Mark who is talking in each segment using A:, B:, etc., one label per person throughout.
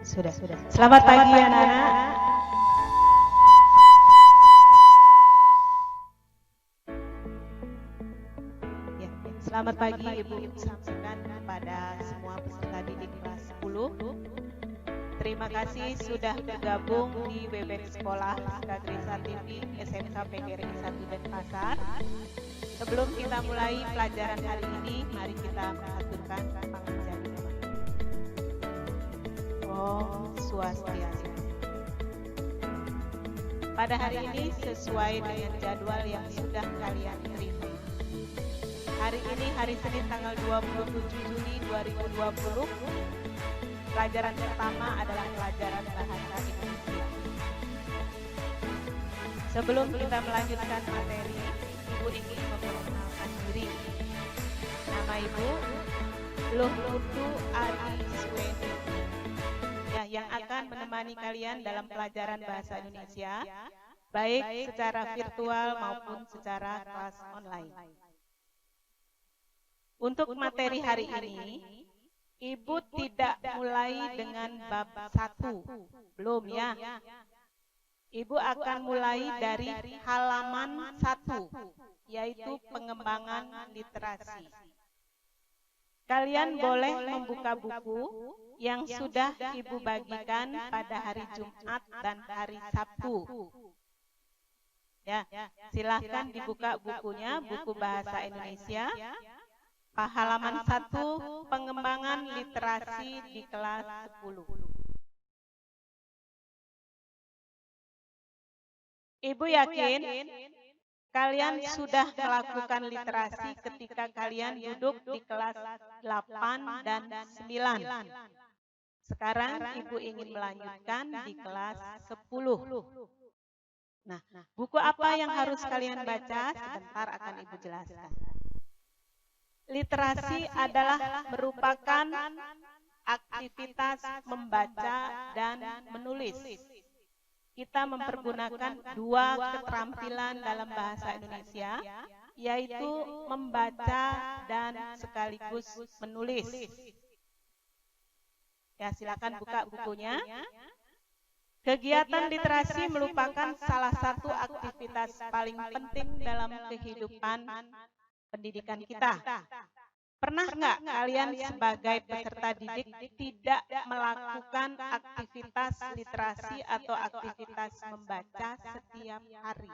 A: Sudah. Selamat pagi anak-anak. Ya, selamat pagi Ibu sampaikan kepada semua peserta didik kelas 10. Terima kasih sudah bergabung di Webex Sekolah Kadrisa TV SMK PGRI 1 Denpasar. Sebelum kita mulai pelajaran hari ini, mari kita mengaturkan panganjani. Om Swastiastu. Pada hari ini sesuai dengan jadwal yang sudah kalian terima. Hari ini hari Senin tanggal 27 Juni 2020. Pelajaran pertama adalah pelajaran bahasa Indonesia. Sebelum kita melanjutkan materi, Ibu ingin memperkenalkan diri. Nama Ibu Luhlutu Adi Sweni. Ya, yang akan menemani kalian dalam pelajaran bahasa Indonesia, baik secara virtual maupun secara kelas online. Untuk materi hari ini, Ibu tidak mulai dengan bab 1, belum ya. Ibu akan mulai dari halaman 1, yaitu pengembangan literasi. Kalian boleh membuka buku yang sudah Ibu bagikan pada hari Jumat dan hari Sabtu. Ya, silahkan dibuka bukunya, buku bahasa Indonesia. Halaman 1, pengembangan literasi di kelas 10. Ibu yakin kalian sudah melakukan literasi ketika kalian duduk di kelas 8 dan 9. Sekarang Ibu ingin melanjutkan di kelas 10. Nah, buku apa yang harus kalian baca? Sebentar akan Ibu jelaskan. Literasi adalah merupakan aktivitas membaca dan menulis. Kita mempergunakan dua keterampilan dalam bahasa Indonesia, yaitu membaca dan sekaligus menulis. Ya, silakan buka bukunya. Kegiatan literasi merupakan salah satu aktivitas paling penting dalam kehidupan pendidikan kita. Pernah nggak kalian sebagai peserta didik tidak melakukan aktivitas literasi atau aktivitas membaca setiap hari?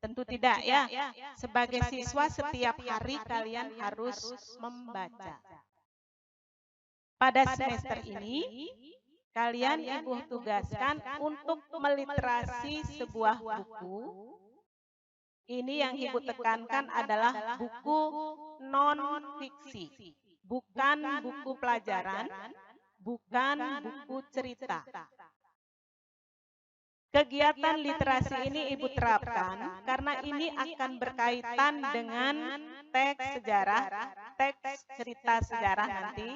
A: Tentu tidak ya. Sebagai siswa setiap hari kalian harus membaca. Pada semester ini, kalian Ibu tugaskan untuk meliterasi sebuah buku. Ini yang Ibu tekankan adalah buku non-fiksi, bukan buku pelajaran, bukan buku cerita. Kegiatan literasi ini Ibu terapkan karena ini akan berkaitan dengan teks sejarah, teks cerita sejarah nanti,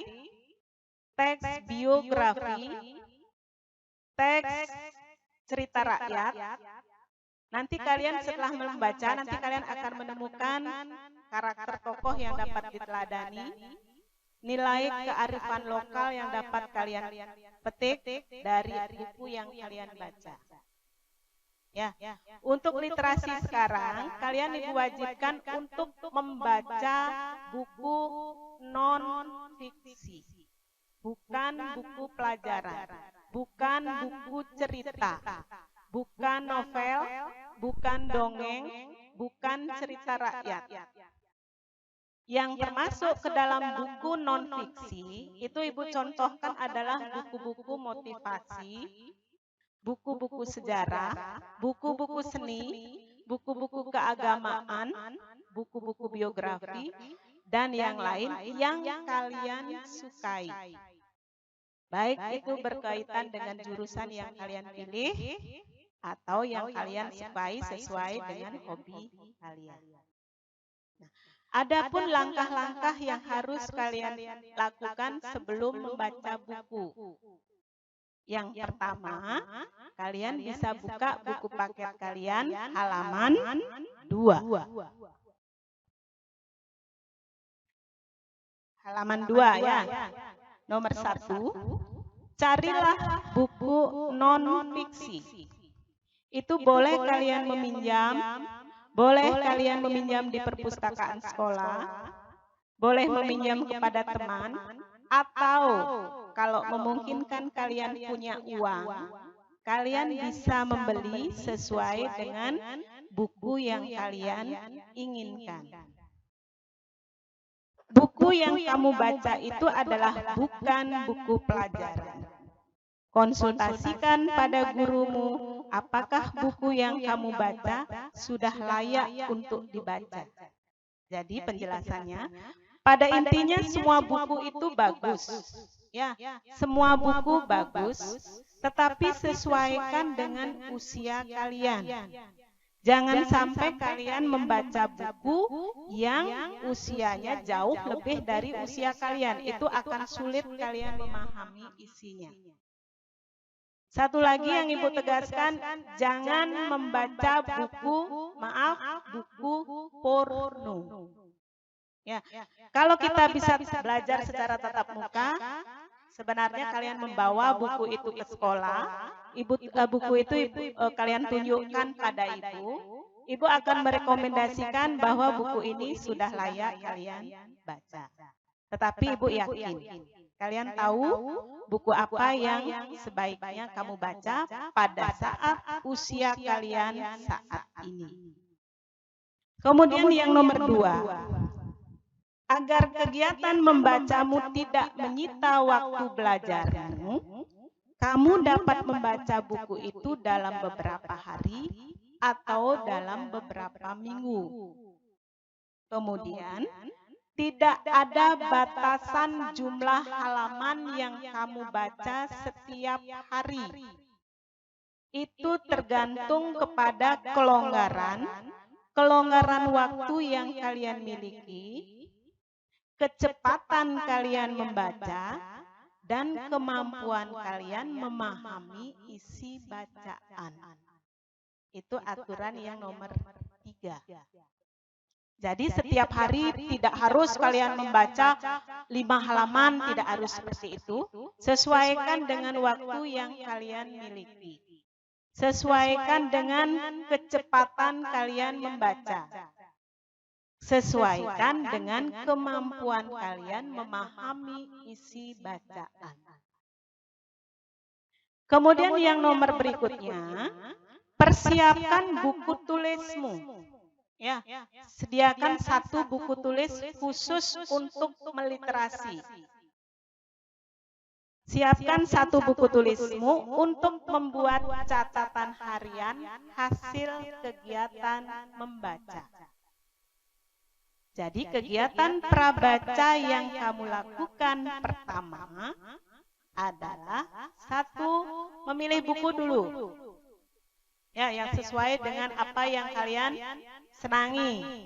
A: teks biografi, teks cerita rakyat. Nanti kalian setelah membaca, nanti kalian akan menemukan karakter tokoh yang dapat diteladani, nilai kearifan lokal yang dapat kalian petik dari buku yang kalian baca. Ya, untuk literasi sekarang, kalian diwajibkan untuk membaca buku non-fiksi, bukan buku pelajaran, bukan buku cerita, bukan novel, bukan dongeng, bukan cerita rakyat. Yang termasuk ke dalam buku non-fiksi, itu Ibu contohkan adalah buku-buku motivasi, buku-buku sejarah, buku-buku seni, buku-buku keagamaan, buku-buku biografi, dan yang lain yang kalian sukai. Baik itu berkaitan dengan jurusan yang kalian pilih, atau yang kalian sukai sesuai dengan hobi kalian. Nah, adapun langkah-langkah yang harus kalian lakukan sebelum membaca buku. Yang pertama, kalian bisa buka buku paket kalian halaman 2. Halaman 2 ya. Nomor 1. carilah buku non-fiksi. Itu boleh kalian meminjam di perpustakaan sekolah, boleh meminjam kepada teman, atau kalau memungkinkan kalian punya uang, kalian bisa membeli sesuai dengan buku yang kalian inginkan. Buku yang kamu baca itu adalah bukan buku pelajaran. Konsultasikan pada gurumu apakah buku yang kamu baca sudah layak untuk dibaca. Jadi penjelasannya, pada intinya semua buku itu bagus. Ya, semua buku bagus, tetapi sesuaikan dengan usia kalian. Jangan sampai kalian membaca buku yang usianya jauh lebih dari usia kalian. Itu akan sulit kalian memahami isinya. Satu lagi yang Ibu tegaskan, jangan membaca buku porno. Ya, kalau kita bisa belajar secara tatap muka, sebenarnya kalian membawa buku itu ke sekolah, buku itu kalian tunjukkan pada ibu. Ibu akan merekomendasikan bahwa buku ini sudah layak kalian baca. Tetapi ibu yakin, kalian tahu buku apa yang sebaiknya kamu baca pada saat usia kalian saat ini. Kemudian yang nomor 2, agar kegiatan membacamu tidak menyita waktu belajarmu, kamu dapat membaca buku itu dalam beberapa hari atau dalam beberapa minggu. Kemudian, tidak ada batasan jumlah halaman yang kamu baca setiap hari. Itu tergantung kepada kelonggaran waktu yang kalian miliki, kecepatan kalian membaca, dan kemampuan kalian memahami isi bacaan. Itu aturan yang nomor 3. Jadi setiap hari tidak harus kalian membaca 5 halaman, tidak harus seperti itu. Sesuaikan dengan waktu yang kalian miliki. Sesuaikan dengan kecepatan kalian membaca. Sesuaikan dengan kemampuan kalian memahami isi bacaan. Kemudian yang nomor berikutnya, persiapkan buku tulismu. Ya, sediakan satu buku tulis khusus untuk meliterasi. Siapkan satu buku tulismu untuk membuat catatan harian hasil kegiatan membaca. Jadi kegiatan prabaca yang kamu lakukan pertama adalah 1, memilih buku dulu. Ya, yang sesuai dengan apa yang kalian senangi.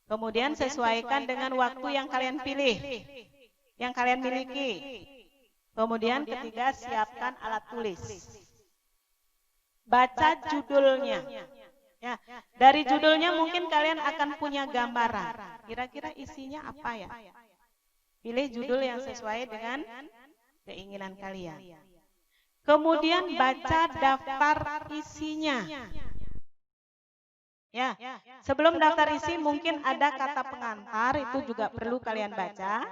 A: Kemudian sesuaikan dengan waktu yang kalian pilih, yang kalian miliki. Kemudian ketiga, siapkan alat tulis. Baca judulnya. Ya, dari judulnya mungkin kalian akan punya gambaran. Kira-kira isinya apa ya? Pilih judul yang sesuai dengan keinginan kalian. Kemudian baca daftar isinya. Ya, sebelum daftar isi mungkin ada kata pengantar, itu juga perlu kalian baca.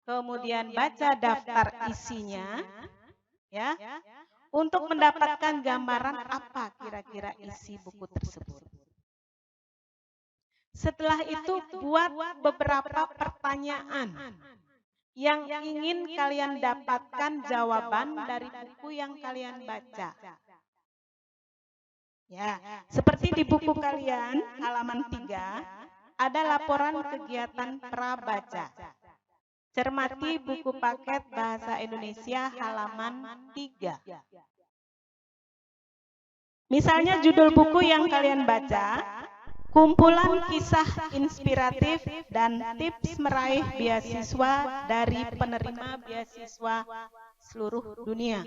A: Kemudian baca daftar isinya, ya, untuk mendapatkan gambaran apa kira-kira isi buku tersebut. Setelah itu buat beberapa pertanyaan yang ingin kalian dapatkan jawaban dari buku yang kalian baca. Ya, seperti di buku kalian halaman 3 ada laporan kegiatan prabaca. Cermati buku paket bahasa Indonesia halaman 3. Misalnya judul buku yang kalian baca, kumpulan kisah inspiratif dan tips meraih beasiswa dari penerima beasiswa seluruh dunia.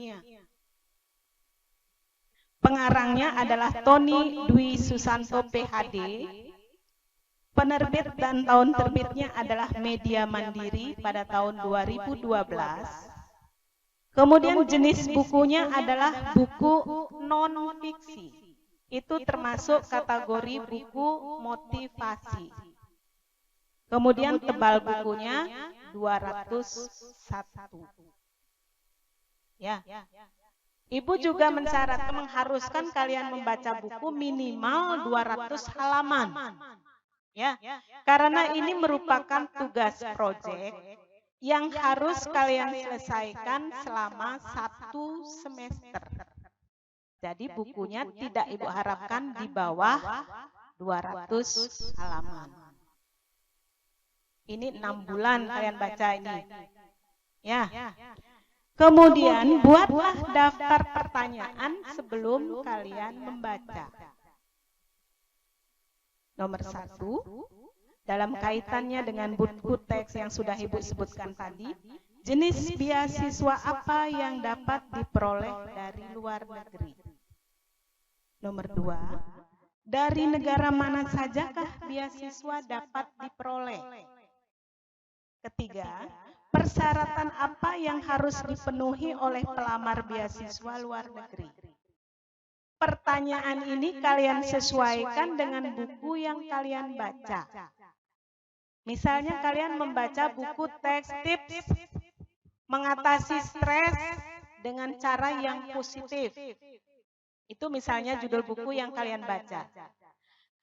A: Pengarangnya adalah Tony Dwi Susanto PhD. Penerbit dan tahun terbitnya adalah Media Mandiri pada tahun 2012. Kemudian jenis bukunya adalah buku non-fiksi. Itu termasuk kategori buku motivasi. Kemudian tebal bukunya 201. Ya. Ibu juga mengharuskan kalian membaca buku minimal 200 halaman. Ya. Karena ini merupakan tugas proyek yang harus kalian selesaikan selama 1 semester. Jadi bukunya tidak Ibu harapkan di bawah 200 halaman. Ini 6 bulan kalian baca ini. Ya. Kemudian buatlah daftar pertanyaan sebelum kalian membaca. Nomor 1, dalam kaitannya dengan buku teks yang sudah Ibu sebutkan tadi, jenis beasiswa apa yang dapat diperoleh dari luar negeri? Nomor 2, dari negara mana sajakah beasiswa dapat diperoleh? Ketiga, persyaratan apa yang harus dipenuhi oleh pelamar beasiswa luar negeri? Pertanyaan ini kalian sesuaikan dengan buku yang kalian baca. Misalnya kalian membaca buku teks tips mengatasi stres dengan cara yang positif. Itu misalnya judul buku yang kalian baca.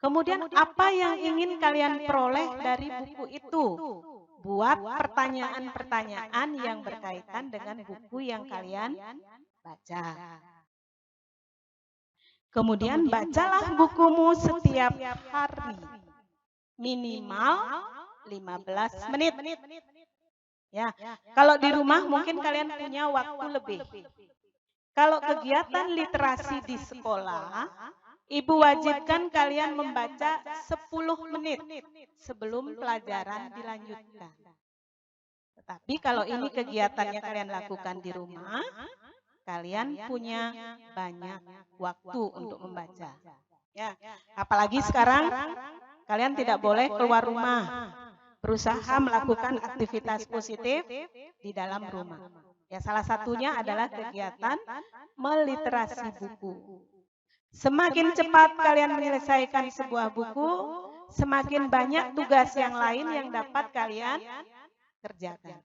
A: Kemudian apa yang ingin kalian peroleh dari buku itu? Buat pertanyaan-pertanyaan yang berkaitan dengan buku yang kalian baca. Kemudian bacalah bukumu setiap hari. Minimal 15 menit. Ya, kalau di rumah mungkin kalian punya waktu lebih. Kalau kegiatan literasi di sekolah, Ibu wajibkan kalian membaca 10 menit sebelum pelajaran dilanjutkan. Tetapi kalau ini kegiatannya kalian lakukan di rumah, kalian punya banyak waktu untuk membaca. Ya, apalagi sekarang kalian tidak boleh keluar rumah. Berusaha melakukan aktivitas positif di dalam rumah. Ya, salah satunya adalah kegiatan meliterasi buku. Semakin cepat kalian menyelesaikan sebuah buku, semakin banyak tugas yang lain yang dapat kalian kerjakan.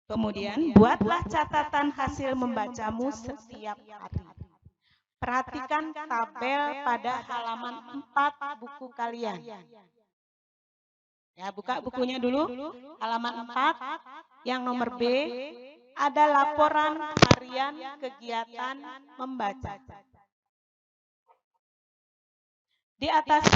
A: Kemudian, buatlah catatan hasil membacamu setiap hari. Perhatikan tabel pada halaman 4 buku kalian. Ya, buka bukunya dulu, halaman 4, yang nomor B, ada laporan harian kegiatan membaca. Di atas